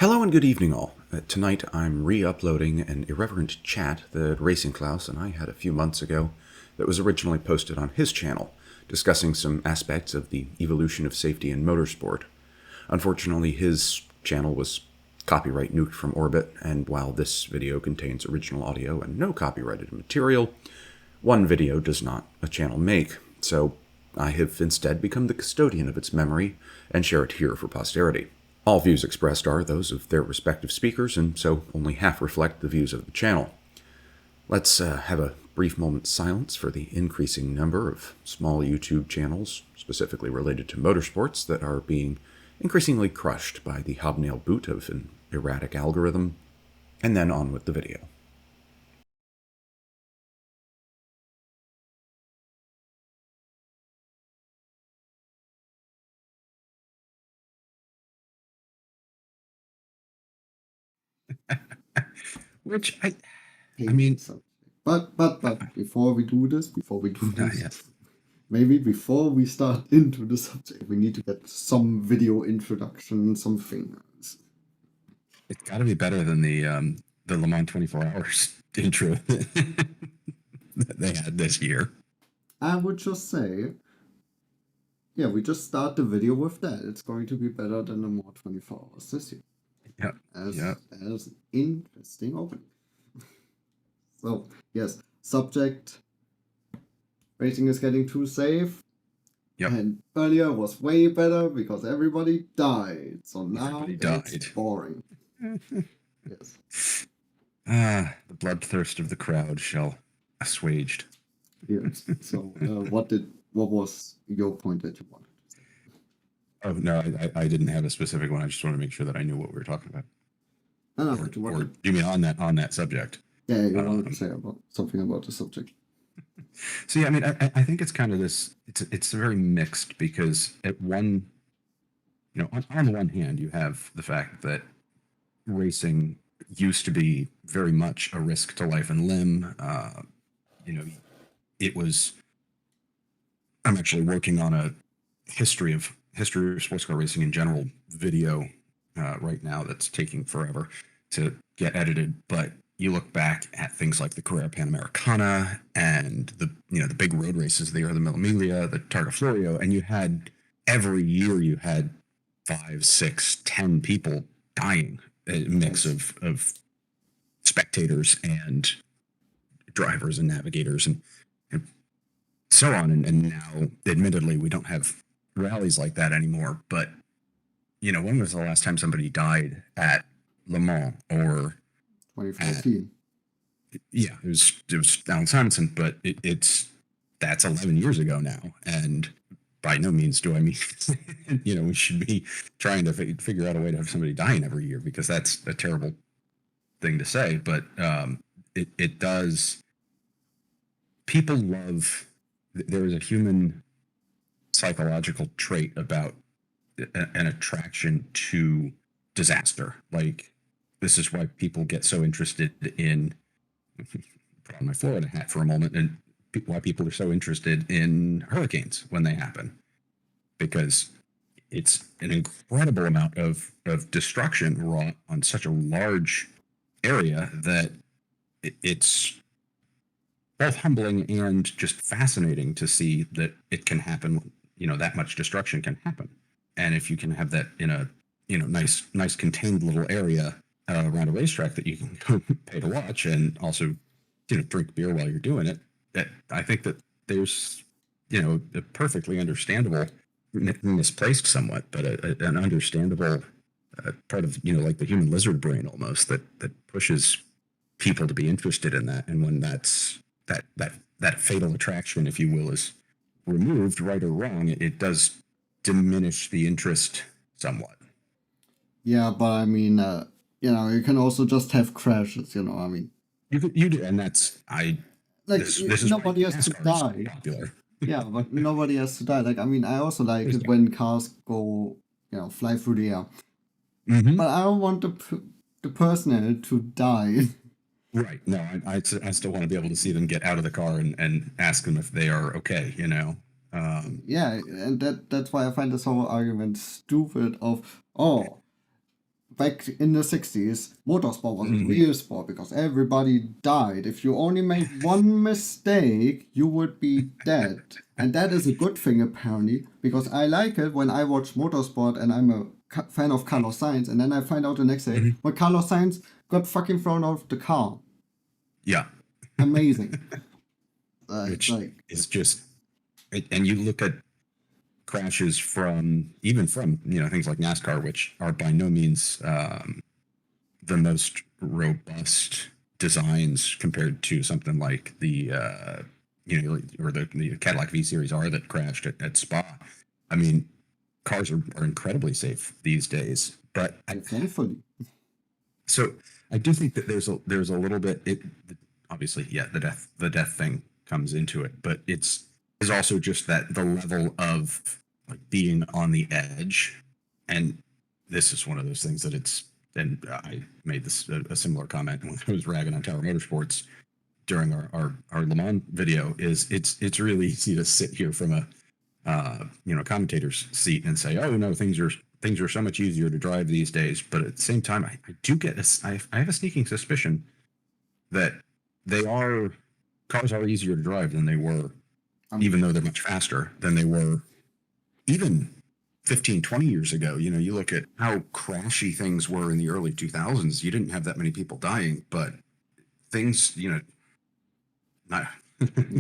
Hello and good evening all. Tonight I'm re-uploading an irreverent chat that RacingKlaus and I had a few months ago that was originally posted on his channel, discussing some aspects of the evolution of safety in motorsport. Unfortunately, his channel was copyright nuked from orbit, and while this video contains original audio and no copyrighted material, one video does not a channel make, so I have instead become the custodian of its memory and share it here for posterity. All views expressed are those of their respective speakers, and so only half reflect the views of the channel. Let's have a brief moment's silence for the increasing number of small YouTube channels, specifically related to motorsports, that are being increasingly crushed by the hobnail boot of an erratic algorithm, and then on with the video. Which I mean, but before we do this, yes. maybe before we start into the subject, we need to get some video introduction, something else. It's got to be better than the Le Mans 24 Hours intro that they had this year. I would just say, yeah, we just start the video with that. It's going to be better than the more 24 hours this year. Yeah. As an interesting opening. So, yes, subject, racing is getting too safe. Yep. And earlier was way better because everybody died. So now it's died. boring. Yes. The bloodthirst of the crowd shall assuaged. Yes. So, what was your point that you wanted to say? Oh, no, I didn't have a specific one. I just wanted to make sure that I knew what we were talking about. Or you mean on that subject? Yeah, you wanted to say something about the subject. So, yeah, I mean, I think it's kind of this, it's very mixed because on the one hand, you have the fact that racing used to be very much a risk to life and limb. I'm actually working on a history of sports car racing in general video right now that's taking forever to get edited, but you look back at things like the Carrera Panamericana and the big road races there, the Mille Miglia, the Targa Florio, and every year you had 5, 6, 10 people dying, a mix of spectators and drivers and navigators and so on. And now, admittedly, we don't have rallies like that anymore. But when was the last time somebody died at Le Mans or 2014? Yeah, it was Alan Simonson, but that's 11 years ago now, and by no means do I mean we should be trying to figure out a way to have somebody dying every year, because that's a terrible thing to say. But it does. People love. There is a human psychological trait about an attraction to disaster. Like, this is why people get so interested in, put on my Florida hat for a moment, and why people are so interested in hurricanes when they happen, because it's an incredible amount of destruction wrought on such a large area that it's both humbling and just fascinating to see that it can happen. That much destruction can happen, and if you can have that in a nice contained little area around a racetrack that you can go pay to watch, and also drink beer while you're doing it, I think that there's a perfectly understandable, misplaced somewhat, but an understandable part of like the human lizard brain almost that pushes people to be interested in that. And when that fatal attraction, if you will, is removed, right or wrong, it does diminish the interest somewhat. Yeah, but I mean, you can also just have crashes. I mean, you do, and that's this is nobody has to die. Popular. Yeah, but nobody has to die. Like, I mean, I also like it when cars go, fly through the air. Mm-hmm. But I don't want the person in it to die. Right. No, I still want to be able to see them get out of the car and ask them if they are okay. Yeah, and that's why I find this whole argument stupid of, back in the 60s, motorsport was a real sport because everybody died. If you only made one mistake, you would be dead. And that is a good thing, apparently, because I like it when I watch motorsport and I'm a fan of Carlos Sainz, and then I find out the next day when Carlos Sainz got fucking thrown out of the car. Yeah. Amazing. Which is just, and you look at crashes from things like NASCAR, which are by no means the most robust designs compared to something like the or the Cadillac V Series R that crashed at Spa. I mean, cars are incredibly safe these days, but Thankfully. So I do think that there's a little bit. Obviously, yeah, the death thing comes into it, but is also just that the level of like being on the edge, and this is one of those things that and I made this a similar comment when I was ragging on Tower Motorsports during our Le Mans video. Is it's really easy to sit here from a commentator's seat and say, oh no, things are so much easier to drive these days, but at the same time, I do get I have a sneaking suspicion that cars are easier to drive than they were, even though they're much faster than they were even 15, 20 years ago. You look at how crashy things were in the early 2000s. You didn't have that many people dying, but things, not.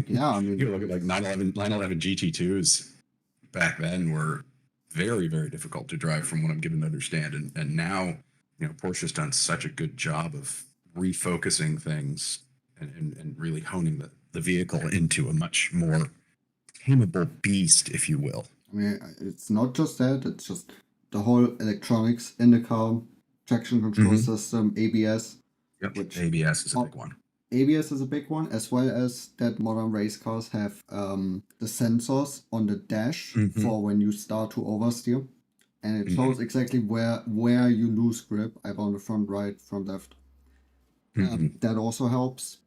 Yeah, I mean, you look at like 911 GT2s back then were very, very difficult to drive from what I'm given to understand. And now, Porsche's done such a good job of refocusing things and really honing the vehicle into a much more tameable beast, if you will. I mean, it's not just that, it's just the whole electronics in the car, traction control system, ABS. Yep, which ABS is a big one. ABS is a big one, as well as that modern race cars have the sensors on the dash for when you start to oversteer. And it shows exactly where you lose grip, either on the front right, front left. That also helps.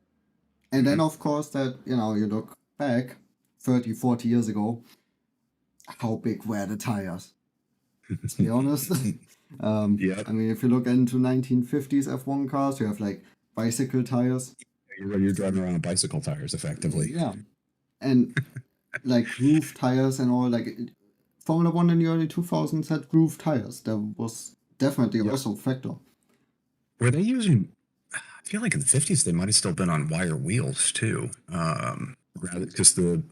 And then, of course, that, you look back 30, 40 years ago, how big were the tires? Let's be honest. I mean, if you look into 1950s F1 cars, you have like bicycle tires. You're driving around on bicycle tires, effectively. Yeah. And like groove tires and all, like Formula One in the early 2000s had groove tires. That was definitely also a factor. Were they using, I feel like in the 50s, they might have still been on wire wheels too. Rather, because the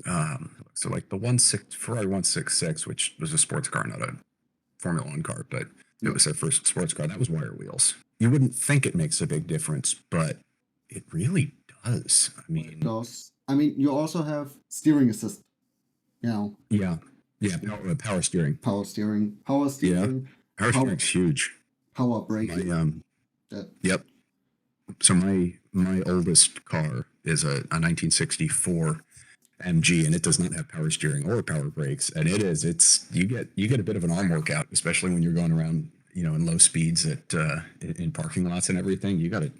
Ferrari 166, which was a sports car, not a Formula One car, but it was their first sports car, that was wire wheels. You wouldn't think it makes a big difference, but it really does. I mean, it does. I mean, you also have steering assist. Yeah. Power steering. Power steering. Yeah. Power steering's huge. Power braking. Yep. So my oldest car is a 1964 MG, and it does not have power steering or power brakes. And you get a bit of an arm workout, especially when you're going around, in low speeds in parking lots and everything. You got to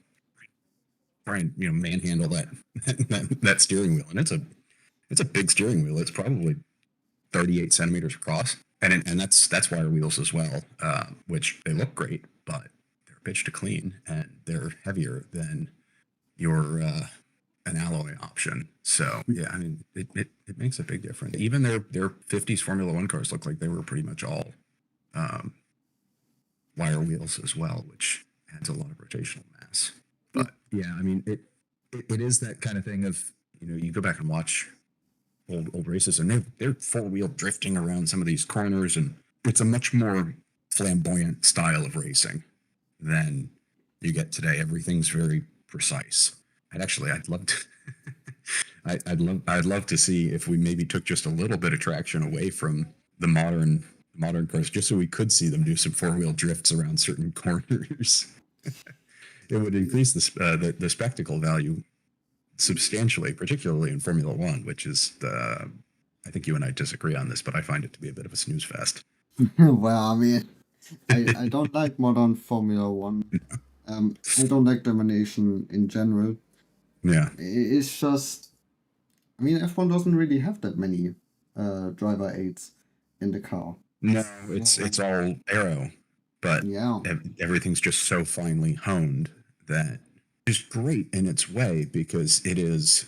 try and manhandle that steering wheel, and it's a big steering wheel. It's probably 38 centimeters across, and that's wire wheels as well, which they look great, but they're a bitch to clean, and they're heavier than your an alloy option. So yeah, I mean, it makes a big difference. Even their 50s Formula One cars look like they were pretty much all wire wheels as well, which adds a lot of rotational mass. But yeah, I mean, it is that kind of thing of, you go back and watch old races, and they're four-wheel drifting around some of these corners, and it's a much more flamboyant style of racing than you get today. Everything's very precise. I'd love to I'd love to see if we maybe took just a little bit of traction away from the modern cars, just so we could see them do some four-wheel drifts around certain corners. It would increase the spectacle value substantially, particularly in Formula One, which is I think you and I disagree on this, but I find it to be a bit of a snooze fest. Well, I mean, I don't like modern Formula One. I don't like domination in general. Yeah. It's just, I mean, F1 doesn't really have that many driver aids in the car. No, it's all aero. but Yeah. everything's just so finely honed that it's great in its way, because it is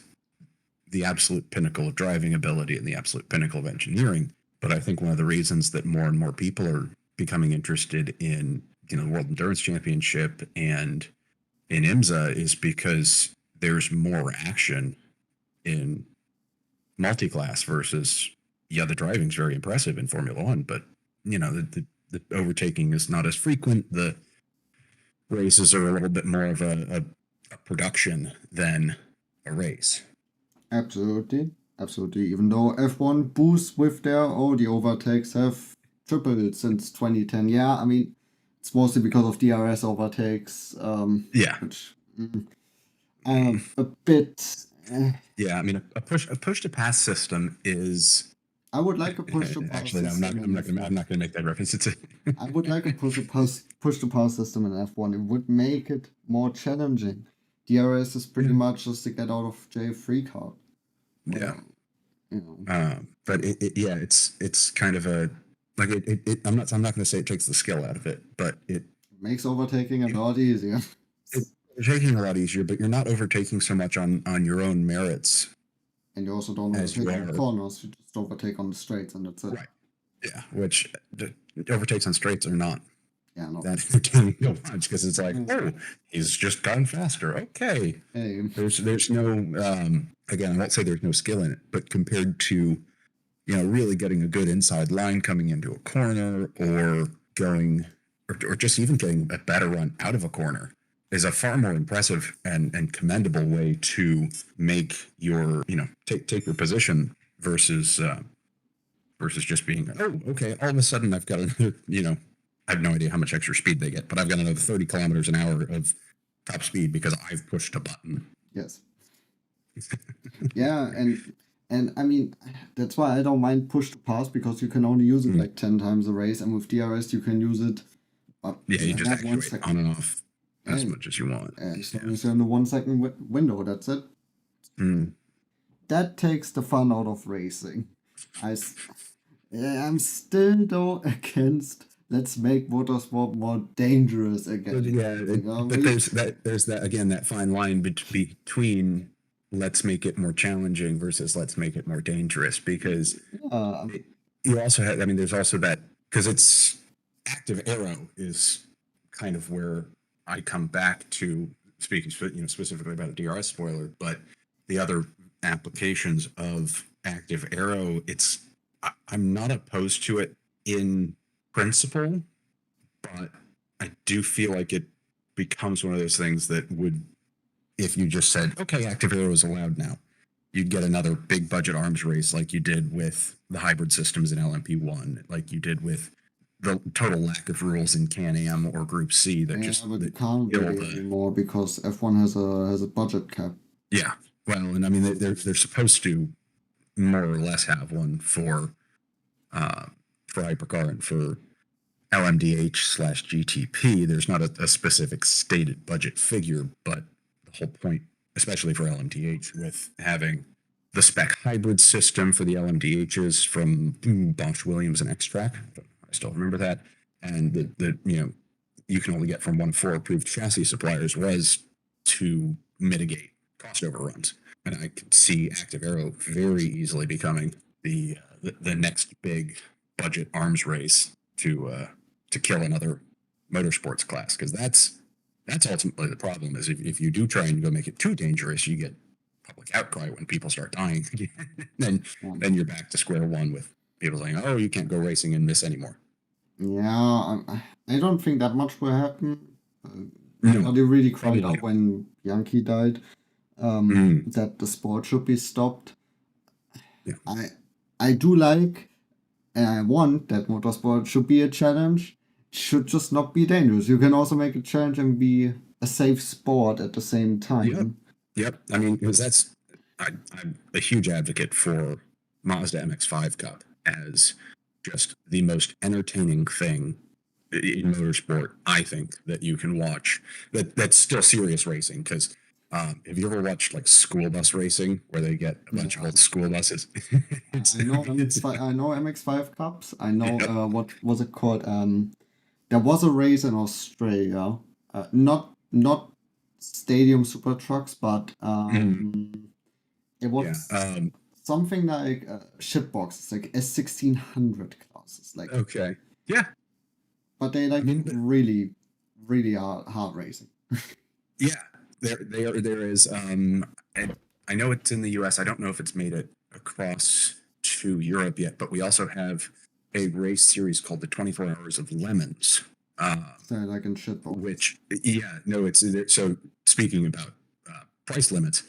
the absolute pinnacle of driving ability and the absolute pinnacle of engineering. But I think one of the reasons that more and more people are becoming interested in, the World Endurance Championship and in IMSA is because there's more action in multi-class versus, the driving's very impressive in Formula One, but the overtaking is not as frequent. The races are a little bit more of a production than a race. Absolutely. Even though F1 boosts with their the overtakes have tripled since 2010. Yeah, I mean, it's mostly because of DRS overtakes. Yeah. Which, a bit. Yeah, I mean, a push to pass system is. I would like a push to pass. Actually, system I'm not going to make that reference. I would like a push to pass system in F1. It would make it more challenging. DRS is pretty much just to get out of jail free card. Yeah. But it's kind of a like it. I'm not going to say it takes the skill out of it, but it makes overtaking a lot easier. It's overtaking a lot easier, but you're not overtaking so much on your own merits. And you also don't overtake on the corners. You just overtake on the straights, and that's it. Right. Yeah. Which the overtakes on straights are not. Yeah, no. That entertaining to watch, because it's like, oh, he's just gone faster. Okay. Hey. There's no again, I won't say there's no skill in it, but compared to really getting a good inside line coming into a corner, or going or just even getting a better run out of a corner is a far more impressive and commendable way to make your take your position versus just being, oh, okay, all of a sudden I've got another I have no idea how much extra speed they get, but I've got another 30 kilometers an hour of top speed because I've pushed a button. Yes. Yeah, and I mean, that's why I don't mind push to pass, because you can only use it like 10 times a race, and with DRS you can use it. You just actuate on and off as much as you want. As long as you're in the 1 second window, that's it. That takes the fun out of racing. I'm still though against. Let's make motorsport more dangerous again. But there's that again, that fine line between let's make it more challenging versus let's make it more dangerous, because you also have. I mean, there's also that, because it's active aero is kind of where I come back to speaking, specifically about a DRS spoiler, but the other applications of active aero, I'm not opposed to it in principle, but I do feel like it becomes one of those things that would, if you just said, okay, active aero is allowed now, you'd get another big budget arms race like you did with the hybrid systems in LMP1, like you did with the total lack of rules in Can-Am or Group C that but you can't really anymore, because F1 has a budget cap. Yeah, well, and I mean they're supposed to more or less have one for hypercar and for LMDH/GTP. There's not a specific stated budget figure, but the whole point, especially for LMDH, with having the spec hybrid system for the LMDHs from Bosch, Williams, and X-Track, I still remember that, and the you can only get from 1 of 4 approved chassis suppliers, was to mitigate cost overruns. And I could see active aero very easily becoming the next big budget arms race to kill another motorsports class, because that's ultimately the problem. Is if you do try and go make it too dangerous, you get public outcry when people start dying again. then you're back to square one with people saying, oh, you can't go racing in this anymore. Yeah, I don't think that much will happen. They really cried out when Yankee died, that the sport should be stopped. Yeah. I do like, and I want that motorsport should be a challenge. It should just not be dangerous. You can also make a challenge and be a safe sport at the same time. Yep. I mean, because I'm a huge advocate for Mazda MX-5 Cup as just the most entertaining thing in motorsport, I think, that you can watch. That's still serious racing, because have you ever watched like school bus racing, where they get a bunch of old school buses? I know MX5 Cups. I know what was it called? there was a race in Australia, not stadium super trucks, but it was something like shitboxes, like S1600 classes, like. Okay. Yeah. But they like really, really hard racing. Yeah, there is. And I know it's in the U.S. I don't know if it's made it across to Europe yet, but we also have a race series called the 24 Hours of Lemons. So like in shitbox. Which, yeah, no, it's so. Speaking about price limits,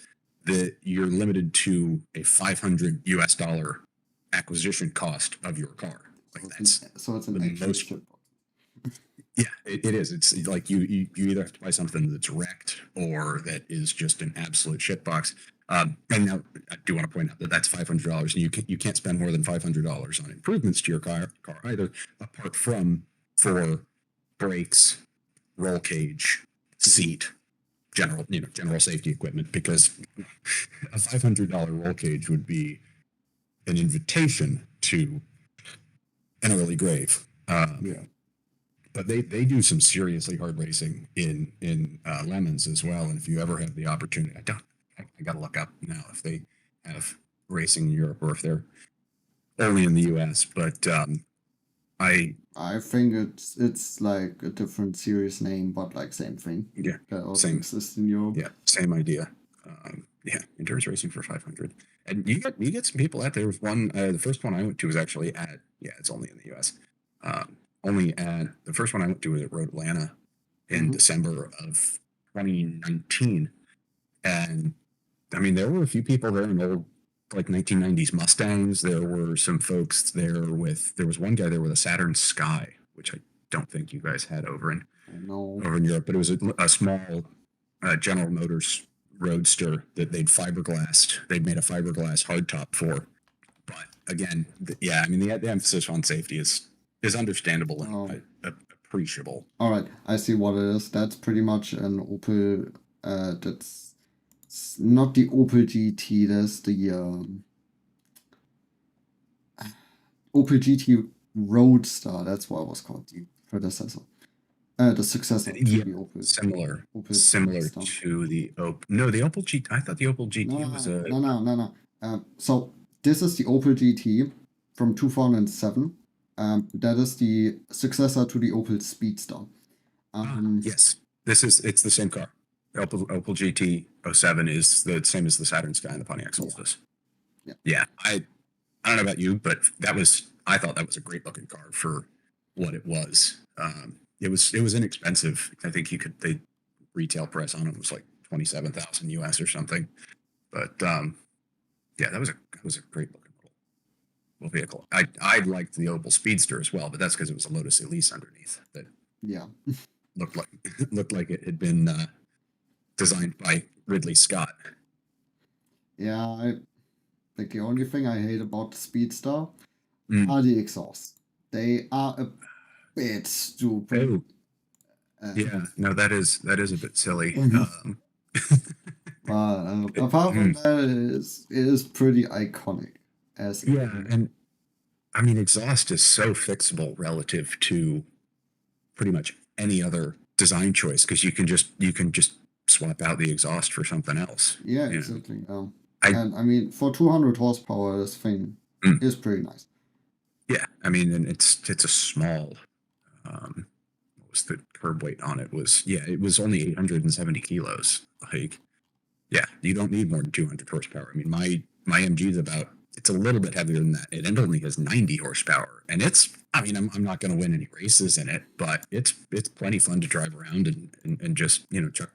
that you're limited to a $500 acquisition cost of your car. Like so it's an actual shitbox. Yeah, it is. It's like you either have to buy something that's wrecked or that is just an absolute shitbox. And now I do want to point out that that's $500, and you can't spend more than $500 on improvements to your car either, apart from for brakes, roll cage, seat, general safety equipment. Because a $500 roll cage would be an invitation to an early grave. Yeah. But they do some seriously hard racing in Lemons as well. And if you ever have the opportunity, I got to look up now if they have racing in Europe or if they're only in the U.S. But I think it's like a different series name, but like same thing. Yeah, that also exists in Europe. Yeah, same idea. Yeah, endurance racing for 500, and you get some people out there. With one, the first one I went to was actually at it's only in the U.S. Only at the first one I went to was at Road Atlanta in December of 2019. And I mean, there were a few people there in old, like 1990s Mustangs. There were some folks there there was one guy there with a Saturn Sky, which I don't think you guys had over in Europe, but it was a small General Motors Roadster that they'd made a fiberglass hardtop for. But again, I mean, the emphasis on safety is understandable and appreciable. All right, I see what it is. That's pretty much an Opel. That's not the Opel GT. That's the Opel GT Roadster. That's what it was called, the predecessor. The successor to the Opel. Similar to the Opel. No, the Opel GT. I thought the Opel GT was a. No. So this is the Opel GT from 2007. That is the successor to the Opel Speedster. Yes, it's the same car. Opel GT 07 is the same as the Saturn Sky and the Pontiac Solstice. Yeah. I don't know about you, but I thought that was a great looking car for what it was. It was inexpensive. I think the retail price on it was like $27,000 US or something. But that was a great looking little vehicle. I liked the Opel Speedster as well, but that's because it was a Lotus Elise underneath that looked like it had been designed by Ridley Scott. Yeah, I think the only thing I hate about the Speedster are the exhausts. They are a bit stupid. That is a bit silly. But apart from that, it is pretty iconic. And I mean, exhaust is so fixable relative to pretty much any other design choice, because you can just swap out the exhaust for something else. Yeah, exactly. And I mean, for 200 horsepower, this thing is pretty nice. Yeah, I mean, and it's a small. What was the curb weight on it? It was only 870 kilos. Like, yeah, you don't need more than 200 horsepower. I mean, my MG is it's a little bit heavier than that. It only has 90 horsepower, and I'm not going to win any races in it, but it's plenty fun to drive around and just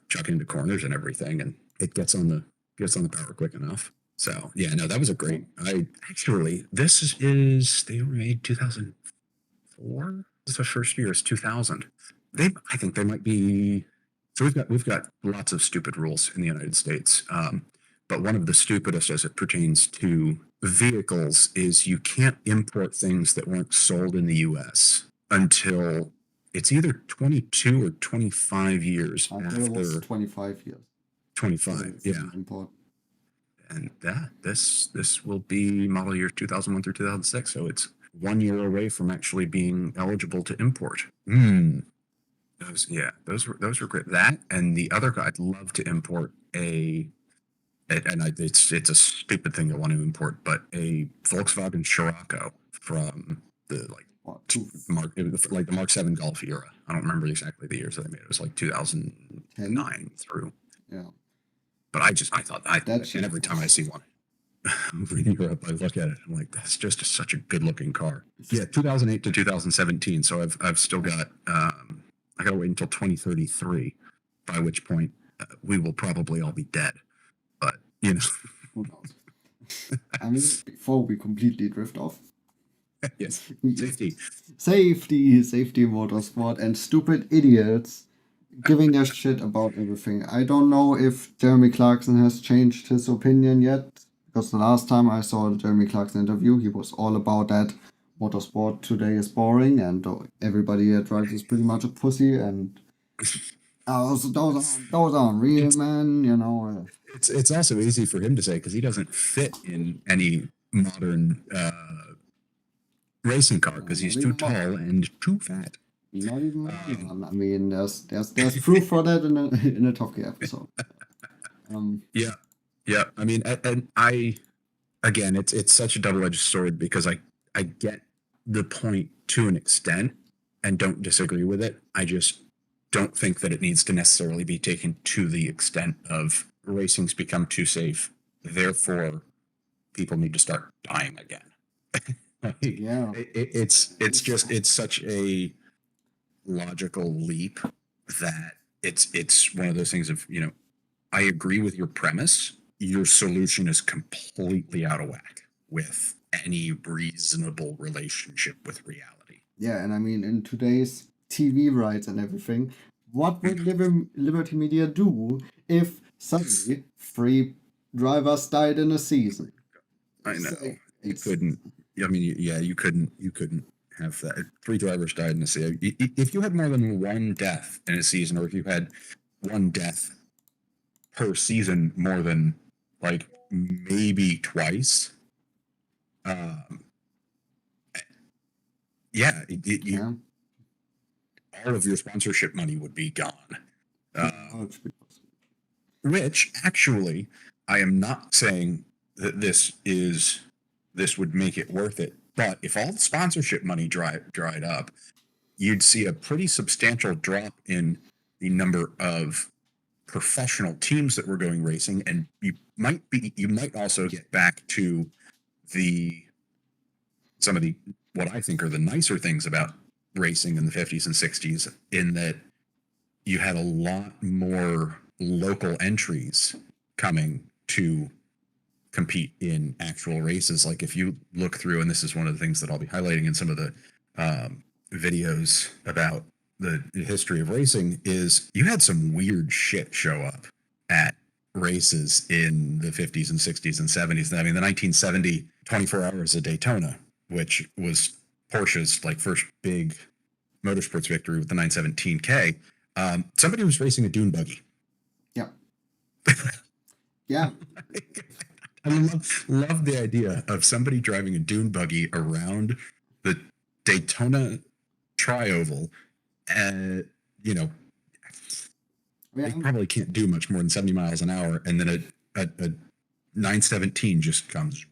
chuck into corners and everything, and it gets on the power quick enough. So yeah, no, that was a great. They were made 2004. This is the first year. It's 2000. I think they might be. So we've got lots of stupid rules in the United States, but one of the stupidest as it pertains to vehicles is you can't import things that weren't sold in the U.S. until it's either 22 or 25 years after. It was 25 years. 25, yeah. Import. And this will be model year 2001 through 2006, so it's 1 year away from actually being eligible to import. Those were great. That and the other guy, I'd love to import it's a stupid thing to want to import, but a Volkswagen Scirocco from the the Mark 7 Golf era. I don't remember exactly the years that they made it. It was like 2009 through. Yeah. But I thought and every time I see one in Europe, I look at it. I'm like, that's just such a good looking car. Yeah, 2008 to 2017. So I've still got I got to wait until 2033, by which point we will probably all be dead. But who knows? I mean, before we completely drift off. Yes, Safety motorsport, and stupid idiots giving their shit about everything. I don't know if Jeremy Clarkson has changed his opinion yet, because the last time I saw the Jeremy Clarkson interview, he was all about that motorsport today is boring and everybody that drives is pretty much a pussy, and those aren't real, man, you know. It's also easy for him to say because he doesn't fit in any modern racing car because he's too tall and too fat. Not even. I mean, there's proof for that in a Top Gear episode. Yeah. I mean, and again, it's such a double-edged sword because I get the point to an extent and don't disagree with it. I just don't think that it needs to necessarily be taken to the extent of racing's become too safe. Therefore, people need to start dying again. Yeah. It's such a logical leap that it's one of those things of, you know, I agree with your premise. Your solution is completely out of whack with any reasonable relationship with reality. Yeah, and I mean, in today's TV rights and everything, what would Liberty Media do if suddenly 3 drivers died in a season? I know. You couldn't. I mean, yeah, you couldn't have that. 3 drivers died in a season. If you had more than 1 death in a season, or if you had 1 death per season more than like maybe twice, all of your sponsorship money would be gone. Which actually, I am not saying that this would make it worth it. But if all the sponsorship money dried up, you'd see a pretty substantial drop in the number of professional teams that were going racing, and you might also get back to some of the what I think are the nicer things about racing in the 50s and 60s, in that you had a lot more local entries coming to compete in actual races. Like if you look through, and this is one of the things that I'll be highlighting in some of the videos about the history of racing, is you had some weird shit show up at races in the 50s and 60s and 70s. I mean, the 1970 24 Hours of Daytona, which was Porsche's like first big motorsports victory with the 917K, somebody was racing a dune buggy. Yeah. Yeah. I love the idea of somebody driving a dune buggy around the Daytona Tri-Oval, and they probably can't do much more than 70 miles an hour, and then a 917 just comes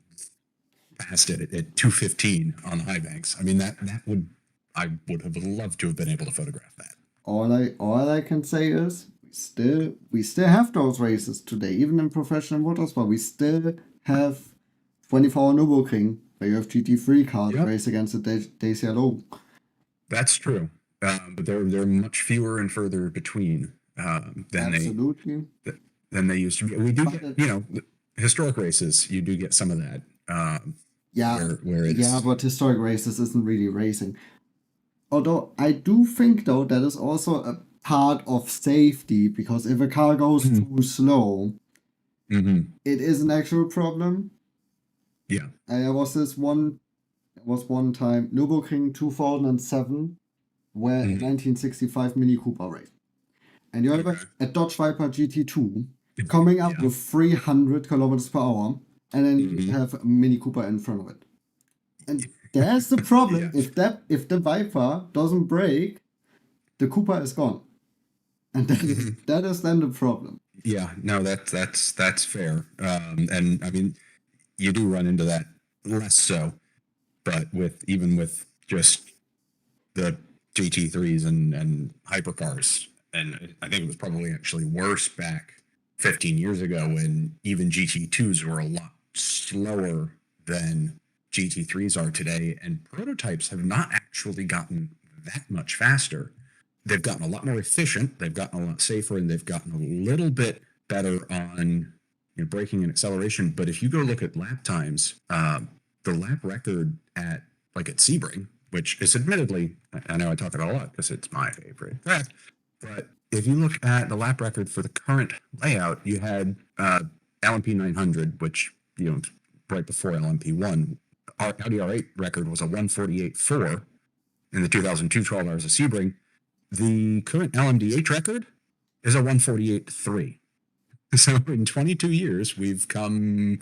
past it at 215 on the high banks. I mean, I would have loved to have been able to photograph that. All I can say is we still have those races today, even in professional motorsport. We still have 24-hour Nürburgring, where you have GT3 cars race against the DCLO. That's true, but they're much fewer and further between than they used to be. We do get, historic races. You do get some of that. Where it's, but historic races isn't really racing. Although I do think, though, that is also a part of safety, because if a car goes too slow, it is an actual problem. Yeah. There was one time, Nürburgring 2007, where a 1965 Mini Cooper race. And you have a Dodge Viper GT2 coming up with 300 kilometers per hour, and then you have a Mini Cooper in front of it. And That's the problem. Yeah. If the Viper doesn't break, the Cooper is gone, and that is then the problem. Yeah, no, that's fair. And I mean, you do run into that less so, but even with just the GT3s and hypercars, and I think it was probably actually worse back 15 years ago when even GT2s were a lot slower than GT3s are today, and prototypes have not actually gotten that much faster. They've gotten a lot more efficient, they've gotten a lot safer, and they've gotten a little bit better on braking and acceleration. But if you go look at lap times, the lap record at Sebring, which is admittedly, I know I talk about a lot because it's my favorite track, but if you look at the lap record for the current layout, you had LMP 900, which right before LMP1, our Audi R8 record was a 148.4 in the 2002 12 Hours of Sebring. The current LMDH record is a 148.3. So in 22 years, we've come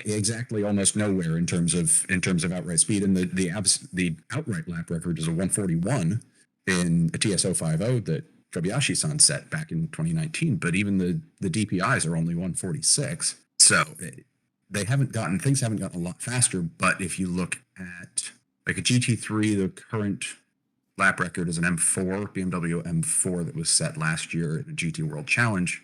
exactly almost nowhere in terms of outright speed, and the outright lap record is a 141 in a TSO 50 that Kobayashi-san set back in 2019. But even the DPIs are only 146. So things haven't gotten a lot faster. But if you look at like a GT3, the current lap record is an M4, BMW M4 that was set last year in a GT World Challenge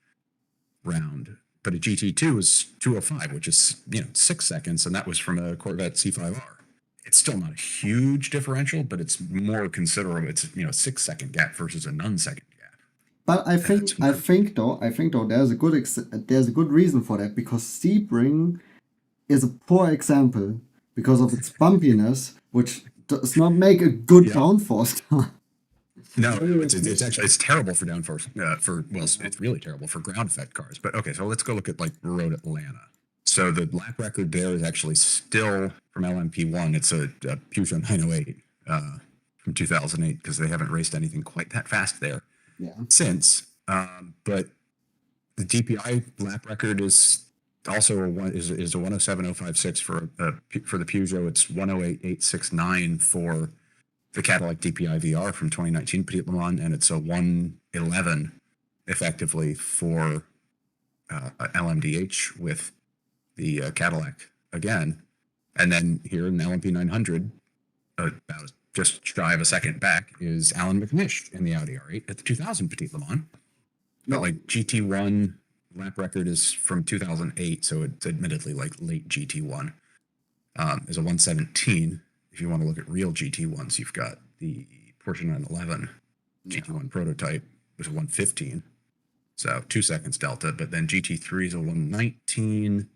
round. But a GT2 was 205, which is 6 seconds, and that was from a Corvette C5R. It's still not a huge differential, but it's more considerable. It's 6 second gap versus a non-second gap. But I think though there's a good reason for that, because Sebring is a poor example because of its bumpiness, which does not make a good downforce. No, it's terrible for downforce. It's really terrible for ground effect cars. But okay, so let's go look at Road Atlanta. So the lap record there is actually still from LMP1. It's a Peugeot 908 from 2008, because they haven't raced anything quite that fast there since. But the DPI lap record is also a 107.056 for the Peugeot. It's 108.869 for the Cadillac DPI VR from 2019 Petit Le Mans, and it's a 111 effectively for LMDH with the Cadillac again. And then here in LMP 900, about just shy of a second back, is Alan McNish in the Audi R8 at the 2000 Petit Le Mans. But GT1 lap record is from 2008, so it's admittedly late GT1. Is a 117. If you want to look at real GT1s, you've got the Porsche 911 GT1 prototype, was a 115. So 2 seconds delta. But then GT3 is a 119.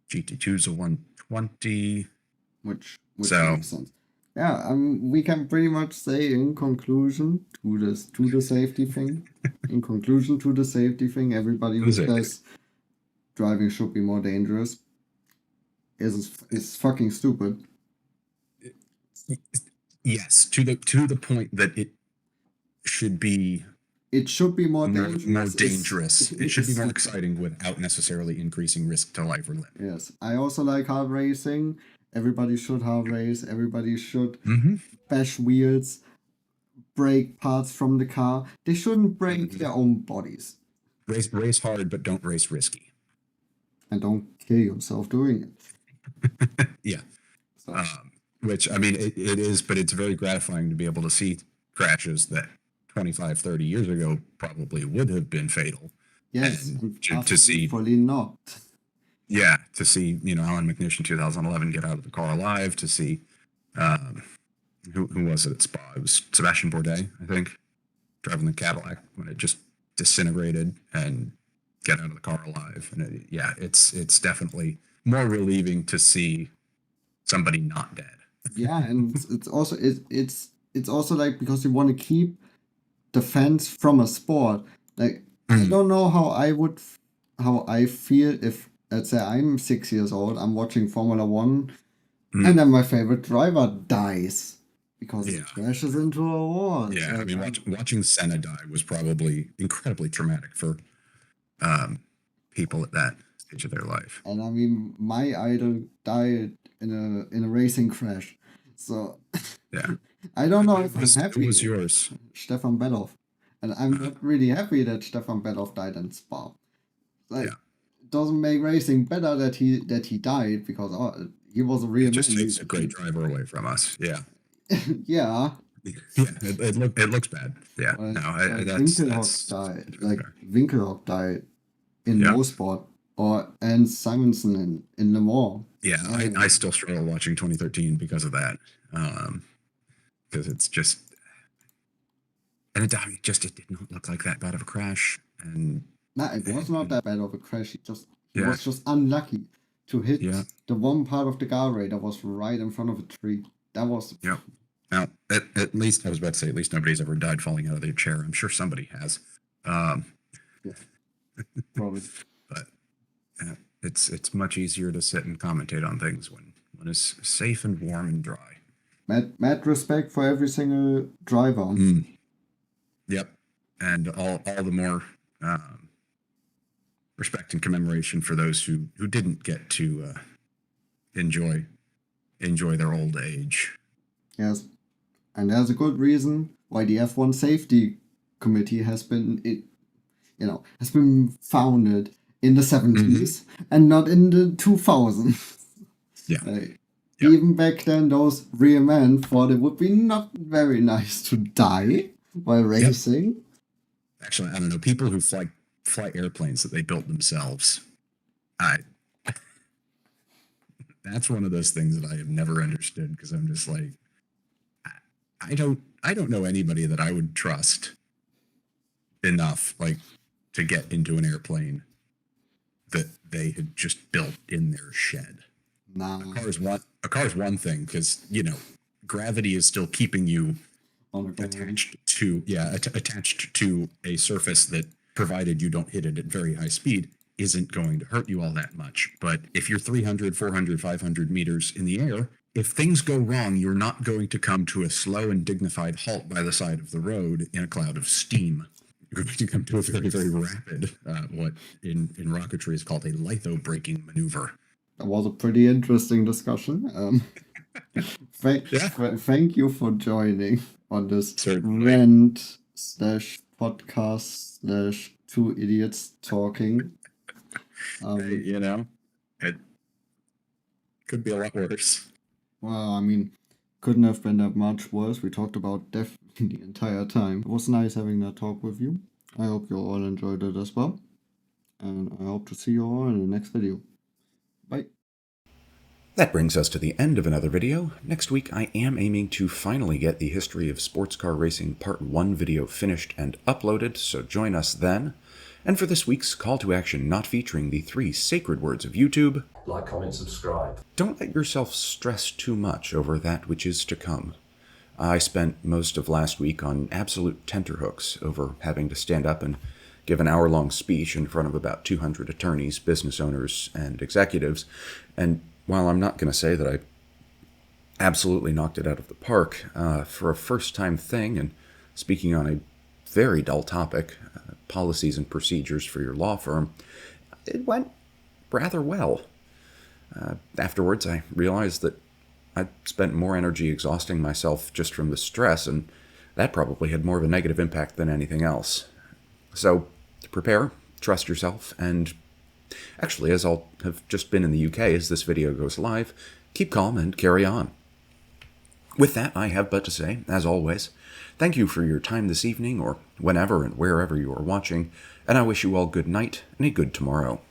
GT2 is a 120. Which makes sense. Yeah, we can pretty much say in conclusion to the safety thing. In conclusion to the safety thing, everybody who says driving should be more dangerous is fucking stupid. Yes, to the point that it should be. It should be more dangerous. More dangerous. It should be more exciting without necessarily increasing risk to life or limb. Yes, I also like hard racing. Everybody should hard race. Everybody should bash wheels, break parts from the car. They shouldn't break their own bodies. Race hard, but don't race risky. And don't kill yourself doing it. Yeah. So. Which, I mean, it is, but it's very gratifying to be able to see crashes that 25, 30 years ago probably would have been fatal. Yes, and to see. Hopefully not. Yeah, to see, Alan McNish in 2011 get out of the car alive, to see, who was it at Spa? It was Sebastian Bourdais, I think, driving the Cadillac when it just disintegrated, and get out of the car alive. And it's definitely more relieving to see somebody not dead. Yeah, and it's also because you want to keep the fans from a sport. I don't know how I feel if, let's say, I'm 6 years old, I'm watching Formula One, and then my favorite driver dies because he crashes into a wall. Yeah, I mean, watching Senna die was probably incredibly traumatic for people at that stage of their life. And I mean, my idol died in a racing crash. So Yeah. I don't know if I'm It happy. was yours. Stefan Bellof. And I'm not really happy that Stefan Bellof died in Spa. Like, it doesn't make racing better that he died, because he was a real It just man. takes a great driver away from us. Yeah. Yeah. Yeah, it looks bad. Yeah, Like, no, Winkelhock died. Like, Winkelhock died in Yeah. Motorsport, and Simonson in Le Mans. Yeah, I still struggle watching 2013 because of that. Because it's just, and it did not look like that bad of a crash. And Nah, it was not that bad of a crash. He Yeah. was just unlucky to hit Yeah. the one part of the guardrail that was right in front of a tree. That was Yeah. Now, at least I was about to say, at least nobody's ever died falling out of their chair. I'm sure somebody has. probably. But it's much easier to sit and commentate on things when it's safe and warm and dry. Mad respect for every single driver. Yep, and all the more respect and commemoration for those who didn't get to enjoy their old age. Yes, and there's a good reason why the F1 Safety Committee has been founded in the 70s and not in the 2000s. Yeah. Even back then, those real men thought it would be not very nice to die while racing. Actually, I don't know. People who fly airplanes that they built themselves. That's one of those things that I have never understood, because I'm just like, I don't know anybody that I would trust enough, like, to get into an airplane that they had just built in their shed. Nah. A car is one thing, because gravity is still keeping you attached to a surface that, provided you don't hit it at very high speed, isn't going to hurt you all that much. But if you're 300, 400, 500 meters in the air, if things go wrong, you're not going to come to a slow and dignified halt by the side of the road in a cloud of steam. You're going to come to a very, very rapid, what in rocketry is called a litho-braking maneuver. That was a pretty interesting discussion. Thank you for joining on this rant / podcast / two idiots talking. It could be a lot worse. Well, I mean, couldn't have been that much worse. We talked about death the entire time. It was nice having that talk with you. I hope you all enjoyed it as well. And I hope to see you all in the next video. Bye. That brings us to the end of another video. Next week, I am aiming to finally get the History of Sports Car Racing Part 1 video finished and uploaded, so join us then. And for this week's call to action not featuring the 3 sacred words of YouTube: like, comment, subscribe. Don't let yourself stress too much over that which is to come. I spent most of last week on absolute tenterhooks over having to stand up and give an hour-long speech in front of about 200 attorneys, business owners, and executives, and while I'm not going to say that I absolutely knocked it out of the park, for a first-time thing and speaking on a very dull topic, policies and procedures for your law firm, it went rather well. Afterwards, I realized that I'd spent more energy exhausting myself just from the stress, and that probably had more of a negative impact than anything else. So, prepare, trust yourself, and actually, as I'll have just been in the UK as this video goes live, keep calm and carry on. With that, I have but to say, as always, thank you for your time this evening, or whenever and wherever you are watching, and I wish you all good night and a good tomorrow.